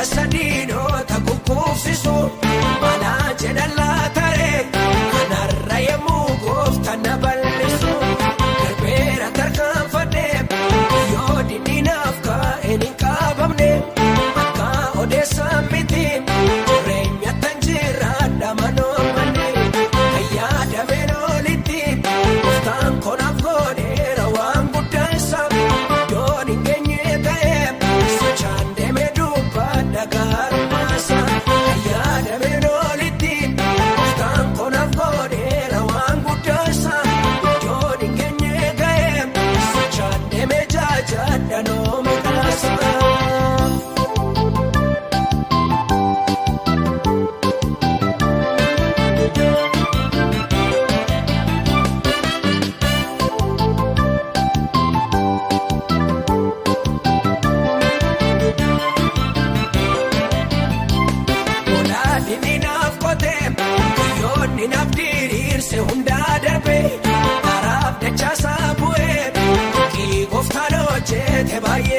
sadino takukufsisu mana jedhalla tare kanarra yemmuu gooftaan na bal'isu garbeera tarkaan fadhe yoo dindinaaf kaa'een hin qabamne akka odeessaan miti jireenya tan jiraadha manoommanne ayyaa dameen olitti gooftaan konaaf godheera waan guddaa isaa iddoon hin geenye ta'e sochaan deemee dubbadha gaarummaasa ayyaa dameen olitti gooftaan konaaf godheera waan guddaa isaa iddoon hin geenye ta'e sochaan deemee jaajadha nooma kalaasa. Dinaaf qote yoonni naaf diriirse hundaa darbe karaaf dachaasaa bu'e kii gooftaan hojjete baay'ee.